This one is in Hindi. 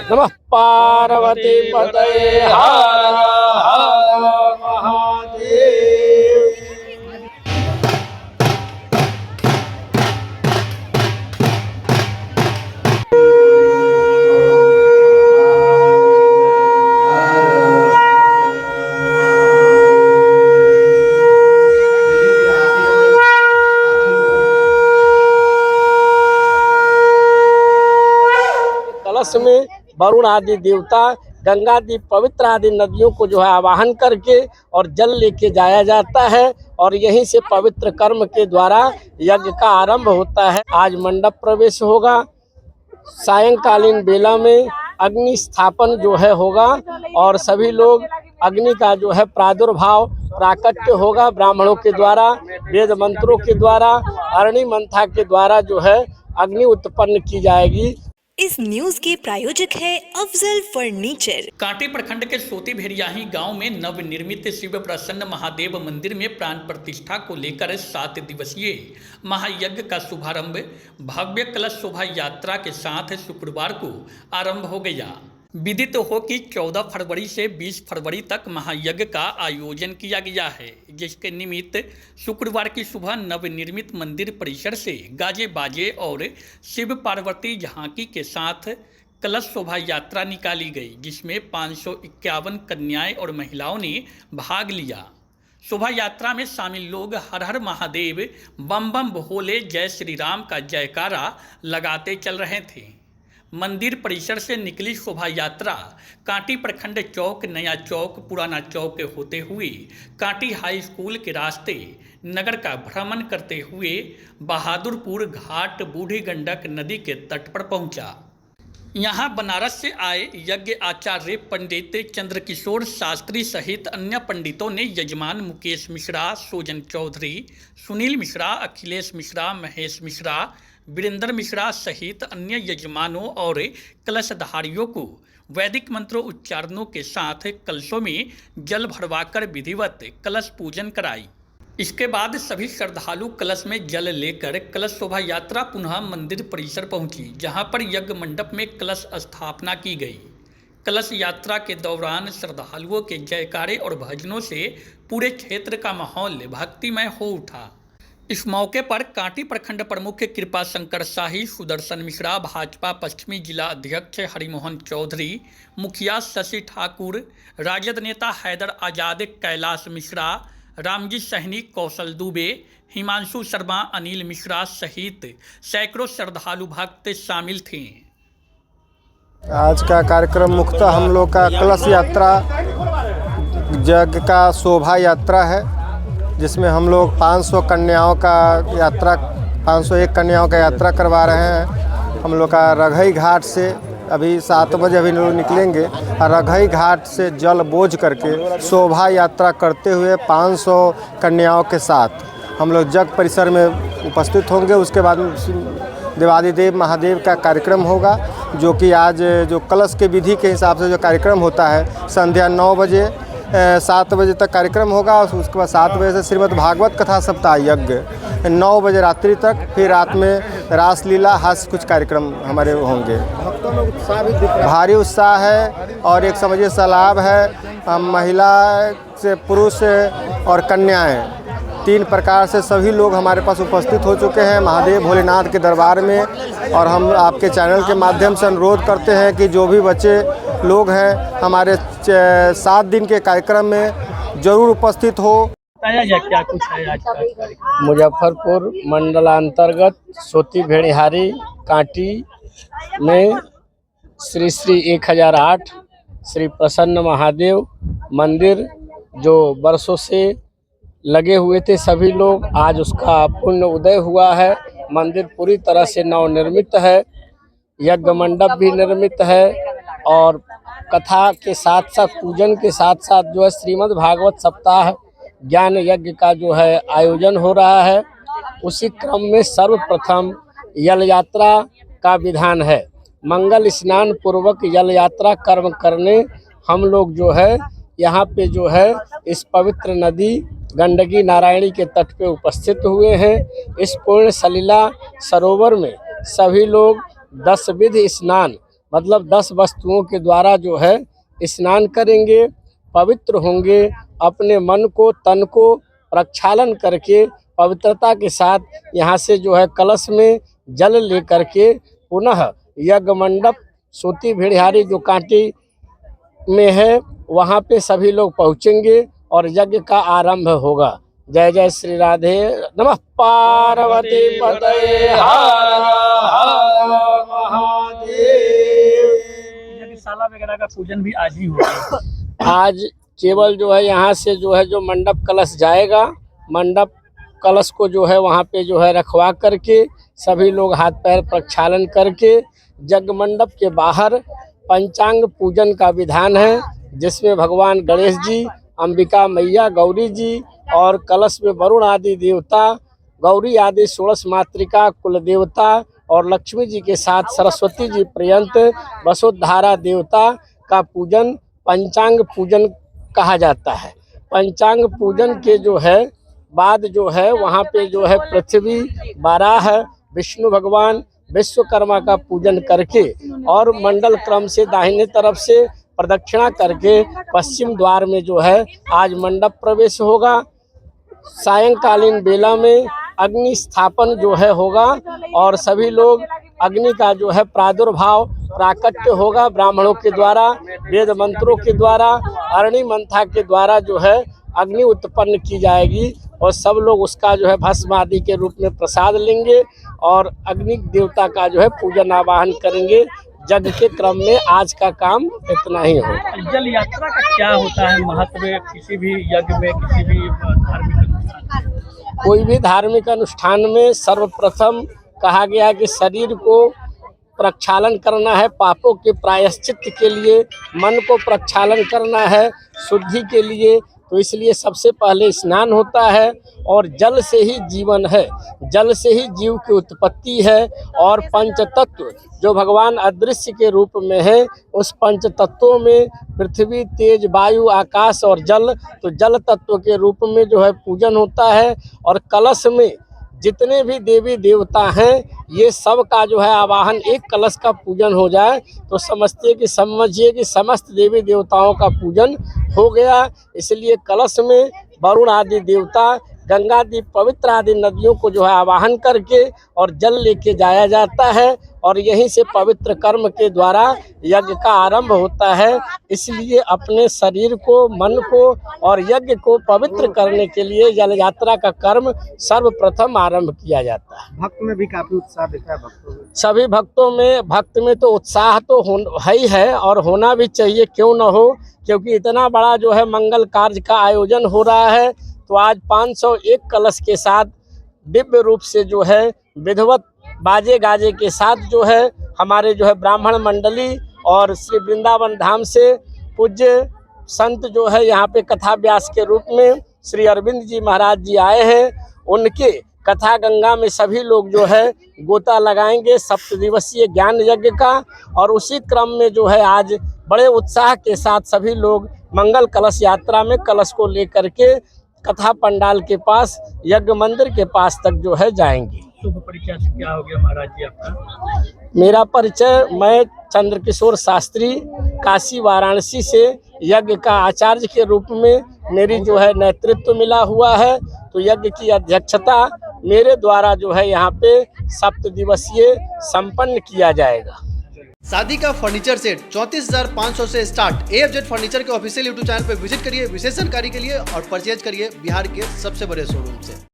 नमः पार्वती पतये हर हर महादेव। कलश में वरुण आदि देवता, गंगा आदि पवित्र आदि नदियों को जो है आवाहन करके और जल लेके जाया जाता है और यहीं से पवित्र कर्म के द्वारा यज्ञ का आरंभ होता है। आज मंडप प्रवेश होगा। सायंकालीन बेला में अग्नि स्थापन जो है होगा और सभी लोग अग्नि का जो है प्रादुर्भाव प्राकट्य होगा। ब्राह्मणों के द्वारा, वेद मंत्रों के द्वारा, अरणि मंथा के द्वारा जो है अग्नि उत्पन्न की जाएगी। इस न्यूज के प्रायोजक है अफजल फर्नीचर। कांटी प्रखंड के सोती भेड़ियाही गांव में नवनिर्मित शिव प्रसन्न महादेव मंदिर में प्राण प्रतिष्ठा को लेकर 7 दिवसीय महायज्ञ का शुभारंभ भव्य कलश शोभा यात्रा के साथ शुक्रवार को आरंभ हो गया। विदित हो कि 14 फरवरी से 20 फरवरी तक महायज्ञ का आयोजन किया गया है, जिसके निमित्त शुक्रवार की सुबह नवनिर्मित मंदिर परिसर से गाजे बाजे और शिव पार्वती झांकी के साथ कलश शोभा यात्रा निकाली गई, जिसमें 551 कन्याएं और महिलाओं ने भाग लिया। शोभा यात्रा में शामिल लोग हर हर महादेव, बम बम भोले, जय श्री राम का जयकारा लगाते चल रहे थे। मंदिर परिसर से निकली शोभा यात्रा कांटी प्रखंड चौक, नया चौक, पुराना चौक होते हुए कांटी हाई स्कूल के रास्ते नगर का भ्रमण करते हुए बहादुरपुर घाट बूढ़ी गंडक नदी के तट पर पहुंचा। यहां बनारस से आए यज्ञ आचार्य पंडित चंद्रकिशोर शास्त्री सहित अन्य पंडितों ने यजमान मुकेश मिश्रा, सोजन चौधरी, सुनील मिश्रा, अखिलेश मिश्रा, महेश मिश्रा, वीरेंद्र मिश्रा सहित अन्य यजमानों और कलशधारियों को वैदिक मंत्रों उच्चारणों के साथ कलशों में जल भरवाकर विधिवत कलश पूजन कराई। इसके बाद सभी श्रद्धालु कलश में जल लेकर कलश शोभा यात्रा पुनः मंदिर परिसर पहुंची, जहां पर यज्ञ मंडप में कलश स्थापना की गई। कलश यात्रा के दौरान श्रद्धालुओं के जयकारे और भजनों से पूरे क्षेत्र का माहौल भक्तिमय हो उठा। इस मौके पर कांटी प्रखंड प्रमुख कृपा शंकर शाही, सुदर्शन मिश्रा, भाजपा पश्चिमी जिला अध्यक्ष हरिमोहन चौधरी, मुखिया शशि ठाकुर, राजद नेता हैदर आजाद, कैलाश मिश्रा, रामजी सहनी, कौशल दुबे, हिमांशु शर्मा, अनिल मिश्रा सहित सैकड़ों श्रद्धालु भक्त शामिल थे। आज का कार्यक्रम मुख्यतः हम लोग का कलश यात्रा यज्ञ का शोभा यात्रा है, जिसमें हम लोग 501 कन्याओं का यात्रा करवा रहे हैं। हम लोग का रघई घाट से अभी 7 बजे अभी लोग निकलेंगे और रघई घाट से जल बोझ करके शोभा यात्रा करते हुए 500 कन्याओं के साथ हम लोग यज्ञ परिसर में उपस्थित होंगे। उसके बाद देवादिदेव महादेव का कार्यक्रम होगा, जो कि आज जो कलश के विधि के हिसाब से जो कार्यक्रम होता है संध्या 9 बजे 7 बजे तक कार्यक्रम होगा। उसके बाद 7 बजे से श्रीमद् भागवत कथा सप्ताह यज्ञ 9 बजे रात्रि तक, फिर रात में रासलीला हास्य कुछ कार्यक्रम हमारे होंगे। भक्तों में उत्साह भी दिख रहा है, भारी उत्साह है और एक समझिए सैलाब है। महिला से पुरुष और कन्याएं 3 प्रकार से सभी लोग हमारे पास उपस्थित हो चुके हैं महादेव भोलेनाथ के दरबार में। और हम आपके चैनल के माध्यम से अनुरोध करते हैं कि जो भी बच्चे लोग हैं हमारे 7 दिन के कार्यक्रम में जरूर उपस्थित हो। क्या कुछ है आज का? मुजफ्फरपुर मंडलांतर्गत सोती भेड़िहारी कांटी में श्री श्री 1008 श्री प्रसन्न महादेव मंदिर जो वर्षों से लगे हुए थे सभी लोग, आज उसका पुण्य उदय हुआ है। मंदिर पूरी तरह से नवनिर्मित है, यज्ञ मंडप भी निर्मित है और कथा के साथ साथ पूजन के साथ साथ जो है श्रीमद् भागवत सप्ताह ज्ञान यज्ञ का जो है आयोजन हो रहा है। उसी क्रम में सर्वप्रथम यल यात्रा का विधान है। मंगल स्नान पूर्वक यल यात्रा कर्म करने हम लोग जो है यहाँ पे जो है इस पवित्र नदी गंडकी नारायणी के तट पे उपस्थित हुए हैं। इस पूर्ण सलीला सरोवर में सभी लोग 10 विधि स्नान मतलब 10 वस्तुओं के द्वारा जो है स्नान करेंगे, पवित्र होंगे, अपने मन को तन को प्रक्षालन करके पवित्रता के साथ यहाँ से जो है कलश में जल लेकर के पुनः यज्ञ मंडप सोती भेड़िहारी जो कांटी में है वहाँ पे सभी लोग पहुँचेंगे और यज्ञ का आरंभ होगा। जय जय श्री राधे। नमः पार्वती पतये हर हर महादेव। यज्ञशाला वगैरह का पूजन भी आज ही होगा। आज केवल जो है यहाँ से जो है जो मंडप कलश जाएगा, मंडप कलश को जो है वहाँ पे जो है रखवा करके सभी लोग हाथ पैर प्रक्षालन करके यज्ञ मंडप के बाहर पंचांग पूजन का विधान है, जिसमें भगवान गणेश जी, अंबिका मैया, गौरी जी और कलश में वरुण आदि देवता, गौरी आदि 16 मातृका कुल देवता और लक्ष्मी जी के साथ सरस्वती जी पर्यंत वसुधारा देवता का पूजन पंचांग पूजन कहा जाता है। पंचांग पूजन के जो है बाद जो है वहाँ पे जो है पृथ्वी, बाराह, विष्णु भगवान, विश्वकर्मा का पूजन करके और मंडल क्रम से दाहिने तरफ से प्रदक्षिणा करके पश्चिम द्वार में जो है आज मंडप प्रवेश होगा। सायंकालीन बेला में अग्नि स्थापन जो है होगा और सभी लोग अग्नि का जो है प्रादुर्भाव प्राकट्य होगा ब्राह्मणों के द्वारा, वेद मंत्रों के द्वारा, अरणि मंथा के द्वारा जो है अग्नि उत्पन्न की जाएगी और सब लोग उसका जो है भस्म आदि के रूप में प्रसाद लेंगे और अग्नि देवता का जो है पूजन आवाहन करेंगे। यज्ञ के क्रम में आज का काम इतना ही होगा। जल यात्रा का क्या होता है महत्व किसी भी यज्ञ में, किसी भी धार्मिक अनुष्ठान? कोई भी धार्मिक अनुष्ठान में सर्वप्रथम कहा गया कि शरीर को प्रक्षालन करना है, पापों के प्रायश्चित के लिए मन को प्रक्षालन करना है, शुद्धि के लिए, तो इसलिए सबसे पहले स्नान होता है और जल से ही जीवन है, जल से ही जीव की उत्पत्ति है और पंच तत्व जो भगवान अदृश्य के रूप में है उस पंच तत्वों में पृथ्वी, तेज, वायु, आकाश और जल, तो जल तत्व के रूप में जो है पूजन होता है और कलश में जितने भी देवी देवता हैं ये सब का जो है आवाहन एक कलश का पूजन हो जाए तो समझिए कि समस्त देवी देवताओं का पूजन हो गया। इसलिए कलश में वरुण आदि देवता, गंगा आदि पवित्र आदि नदियों को जो है आवाहन करके और जल लेके जाया जाता है और यहीं से पवित्र कर्म के द्वारा यज्ञ का आरंभ होता है। इसलिए अपने शरीर को, मन को और यज्ञ को पवित्र करने के लिए जल यात्रा का कर्म सर्वप्रथम आरंभ किया जाता है। भक्त में भी काफी उत्साह दिखता है भक्तों में। सभी भक्त में तो उत्साह तो ही है और होना भी चाहिए, क्यों न हो, क्योंकि इतना बड़ा जो है मंगल कार्य का आयोजन हो रहा है। तो आज 501 कलश के साथ दिव्य रूप से जो है विधिवत बाजे गाजे के साथ जो है हमारे जो है ब्राह्मण मंडली और श्री वृंदावन धाम से पूज्य संत जो है यहाँ पे कथा व्यास के रूप में श्री अरविंद जी महाराज जी आए हैं। उनके कथा गंगा में सभी लोग जो है गोता लगाएंगे 7 दिवसीय ज्ञान यज्ञ का और उसी क्रम में जो है आज बड़े उत्साह के साथ सभी लोग मंगल कलश यात्रा में कलश को लेकर के कथा पंडाल के पास, यज्ञ मंदिर के पास तक जो है जाएंगे। शुभ परिचय क्या हो गया महाराज जी आपका? मेरा परिचय, मैं चंद्रकिशोर शास्त्री काशी वाराणसी से यज्ञ का आचार्य के रूप में मेरी जो है नेतृत्व मिला हुआ है। तो यज्ञ की अध्यक्षता मेरे द्वारा जो है यहाँ पे 7 दिवसीय संपन्न किया जाएगा। शादी का फर्नीचर सेट 34,500 से स्टार्ट। AFZ फर्नीचर के ऑफिशियल यूट्यूब चैनल पर विजिट करिए विशेष जानकारी के लिए और परचेज करिए बिहार के सबसे बड़े शोरूम से।